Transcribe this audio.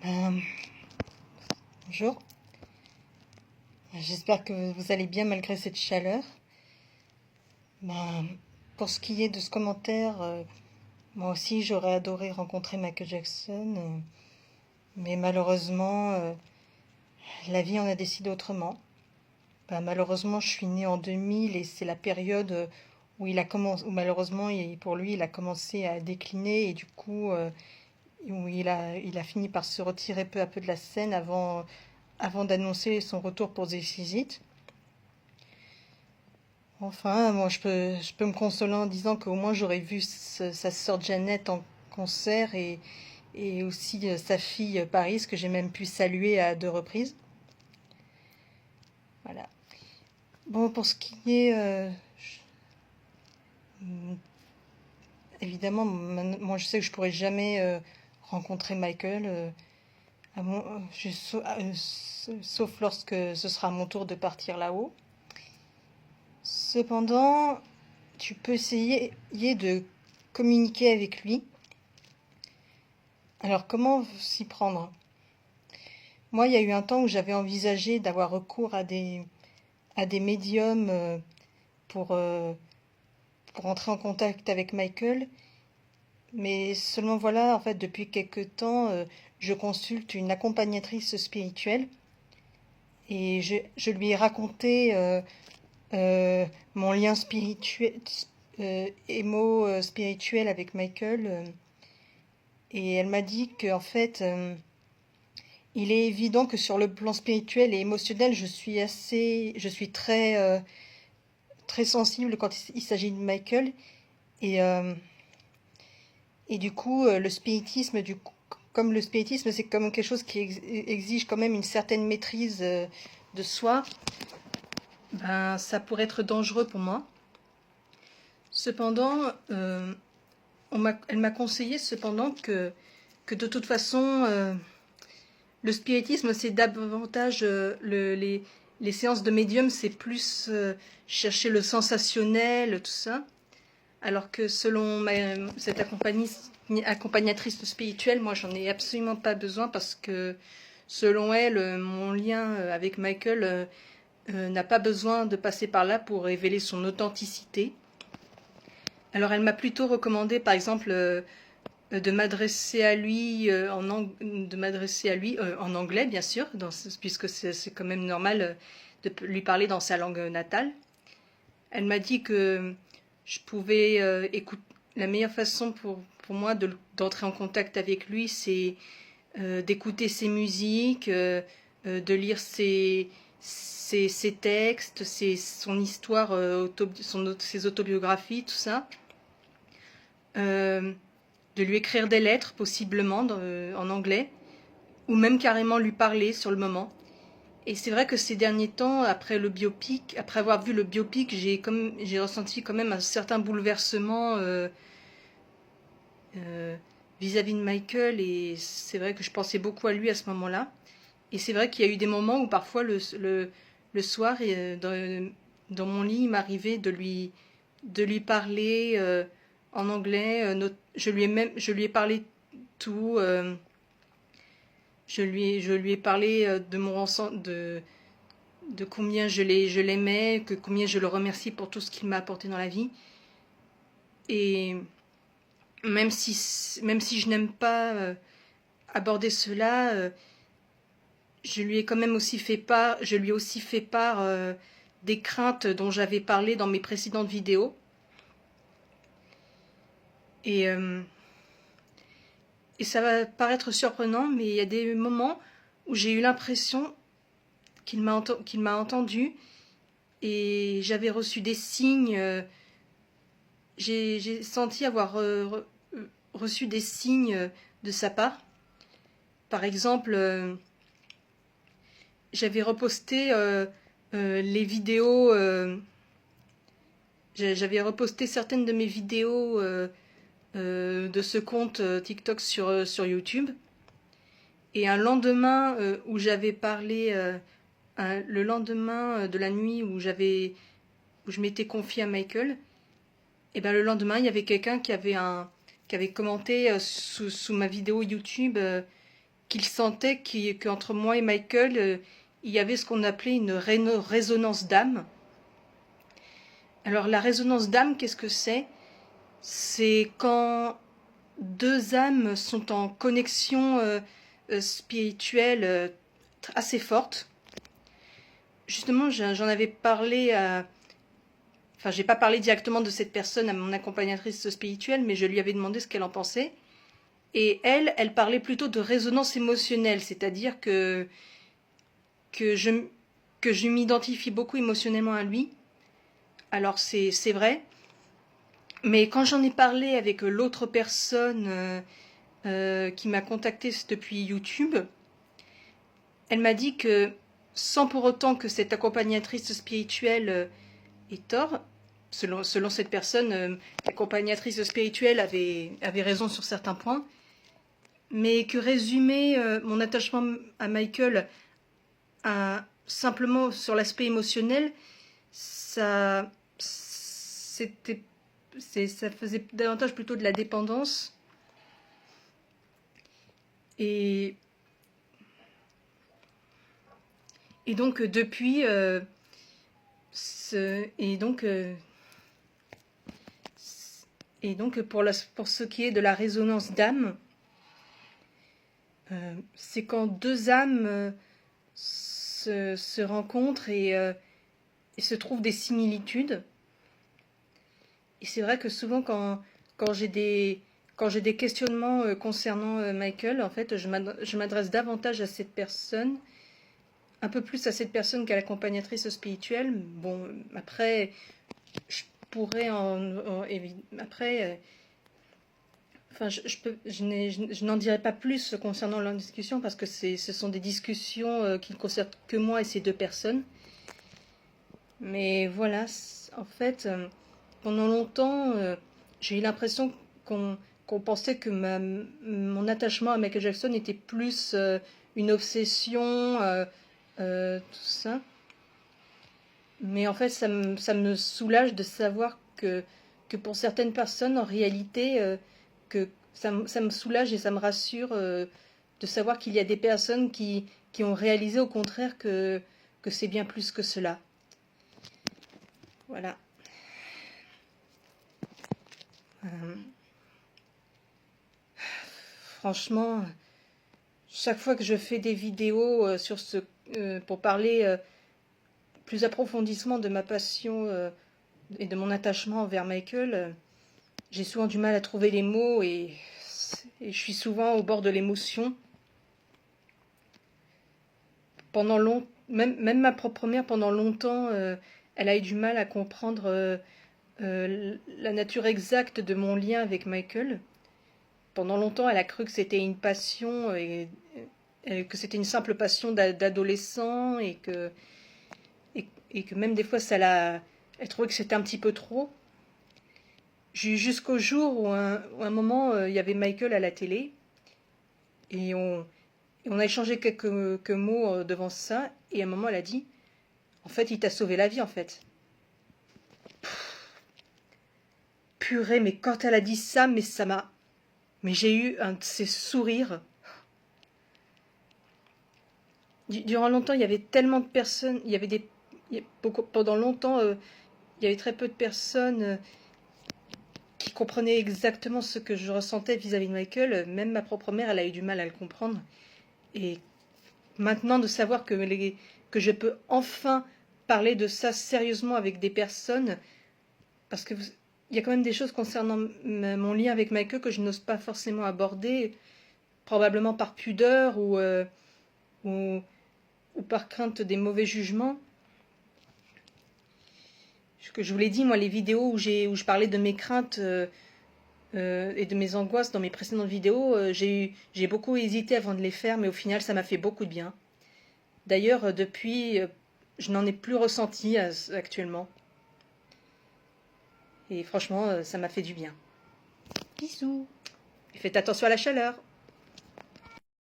Ben, bonjour, j'espère que vous allez bien malgré cette chaleur. Ben, pour ce qui est de ce commentaire, moi aussi j'aurais adoré rencontrer Michael Jackson, mais malheureusement la vie en a décidé autrement. Ben, malheureusement je suis née en 2000 et c'est la période où il a commencé, où malheureusement pour lui il a commencé à décliner et du coup où il a fini par se retirer peu à peu de la scène avant d'annoncer son retour pour This Is It. Enfin, moi, je peux me consoler en disant qu'au moins j'aurais vu sa sœur Janet en concert et aussi sa fille Paris, que j'ai même pu saluer à 2 reprises. Voilà. Bon, pour ce qui est... évidemment, moi je sais que je pourrais jamais rencontrer Michael, sauf lorsque ce sera mon tour de partir là-haut. Cependant, tu peux essayer de communiquer avec lui. Alors, comment s'y prendre? Moi, il y a eu un temps où j'avais envisagé d'avoir recours à des médiums pour, euh, pour entrer en contact avec Michael. Mais seulement voilà, en fait, depuis quelque temps, je consulte une accompagnatrice spirituelle et je lui ai raconté mon lien spirituel, spirituel avec Michael. Et elle m'a dit qu'en fait, il est évident que sur le plan spirituel et émotionnel, je suis très sensible quand il s'agit de Michael. Et, euh, et du coup, le spiritisme, comme le spiritisme, c'est comme quelque chose qui exige quand même une certaine maîtrise de soi, ben, ça pourrait être dangereux pour moi. Cependant, elle m'a conseillé cependant que de toute façon, le spiritisme, c'est davantage les séances de médium, c'est plus chercher le sensationnel, tout ça. Alors que selon cette accompagnatrice spirituelle, moi, j'en ai absolument pas besoin parce que selon elle, mon lien avec Michael n'a pas besoin de passer par là pour révéler son authenticité. Alors, elle m'a plutôt recommandé, par exemple, de m'adresser à lui en anglais, bien sûr, puisque c'est quand même normal de lui parler dans sa langue natale. Elle m'a dit que je pouvais écouter. La meilleure façon pour moi d'entrer en contact avec lui, c'est d'écouter ses musiques, de lire ses textes, son histoire, ses autobiographies, tout ça. De lui écrire des lettres, possiblement, en anglais, ou même carrément lui parler sur le moment. Et c'est vrai que ces derniers temps, après avoir vu le biopic, j'ai ressenti quand même un certain bouleversement euh, vis-à-vis de Michael, et c'est vrai que je pensais beaucoup à lui à ce moment-là. Et c'est vrai qu'il y a eu des moments où parfois le soir, dans mon lit, il m'arrivait de lui parler en anglais. Je lui ai parlé tout. Je lui ai parlé de de combien je l'aimais, que combien je le remercie pour tout ce qu'il m'a apporté dans la vie. Et même si je n'aime pas aborder cela, je lui ai aussi fait part des craintes dont j'avais parlé dans mes précédentes vidéos. Et, euh, et ça va paraître surprenant, mais il y a des moments où j'ai eu l'impression qu'il m'a entendu et j'avais reçu des signes. J'ai senti avoir reçu des signes de sa part. Par exemple, j'avais reposté les vidéos. J'avais reposté certaines de mes vidéos de ce compte TikTok sur YouTube. Et un lendemain où j'avais parlé, le lendemain de la nuit où je m'étais confiée à Michael, et ben le lendemain il y avait quelqu'un qui avait commenté sous ma vidéo YouTube qu'il sentait qu'entre moi et Michael, il y avait ce qu'on appelait une résonance d'âme. Alors la résonance d'âme, qu'est-ce que c'est? C'est quand deux âmes sont en connexion spirituelle assez forte. Justement, j'en avais parlé à... Enfin, j'ai pas parlé directement de cette personne à mon accompagnatrice spirituelle, mais je lui avais demandé ce qu'elle en pensait. Et elle parlait plutôt de résonance émotionnelle, c'est-à-dire que je m'identifie beaucoup émotionnellement à lui. Alors c'est vrai, mais quand j'en ai parlé avec l'autre personne qui m'a contactée depuis YouTube, elle m'a dit que sans pour autant que cette accompagnatrice spirituelle ait tort, selon cette personne, l'accompagnatrice spirituelle avait raison sur certains points, mais que résumer mon attachement à Michael simplement sur l'aspect émotionnel, ça faisait davantage plutôt de la dépendance. Et donc depuis pour ce qui est de la résonance d'âme, c'est quand deux âmes se rencontrent et se trouvent des similitudes. Et c'est vrai que souvent quand j'ai des questionnements concernant Michael, en fait, je m'adresse davantage à cette personne, un peu plus à cette personne qu'à l'accompagnatrice spirituelle. Bon, après, je pourrais après, enfin, je n'en dirai pas plus concernant leur discussion parce que ce sont des discussions qui ne concernent que moi et ces deux personnes. Mais voilà, en fait, pendant longtemps, j'ai eu l'impression qu'on pensait que mon attachement à Michael Jackson était plus une obsession, tout ça. Mais en fait, ça me soulage de savoir que pour certaines personnes, en réalité, que ça me soulage et ça me rassure de savoir qu'il y a des personnes qui ont réalisé au contraire que c'est bien plus que cela. Voilà. Franchement, chaque fois que je fais des vidéos pour parler plus approfondissement de ma passion et de mon attachement envers Michael, j'ai souvent du mal à trouver les mots et je suis souvent au bord de l'émotion. Même ma propre mère, pendant longtemps, elle a eu du mal à comprendre la nature exacte de mon lien avec Michael. Pendant longtemps, elle a cru que c'était une passion et que c'était une simple passion d'adolescent et que même des fois elle trouvait que c'était un petit peu trop. Jusqu'au jour où un moment il y avait Michael à la télé et on a échangé quelques mots devant ça et à un moment elle a dit en fait il t'a sauvé la vie en fait. Purée, mais quand elle a dit ça, mais j'ai eu un de ces sourires. Durant longtemps, il y avait tellement de personnes, pendant longtemps, il y avait très peu de personnes qui comprenaient exactement ce que je ressentais vis-à-vis de Michael. Même ma propre mère, elle a eu du mal à le comprendre. Et maintenant, de savoir que je peux enfin parler de ça sérieusement avec des personnes, parce que il y a quand même des choses concernant mon lien avec Michael que je n'ose pas forcément aborder, probablement par pudeur ou par crainte des mauvais jugements. Ce que je vous l'ai dit, moi, les vidéos où je parlais de mes craintes et de mes angoisses dans mes précédentes vidéos, j'ai beaucoup hésité avant de les faire, mais au final, ça m'a fait beaucoup de bien. D'ailleurs, depuis, je n'en ai plus ressenti actuellement. Et franchement, ça m'a fait du bien. Bisous. Et faites attention à la chaleur.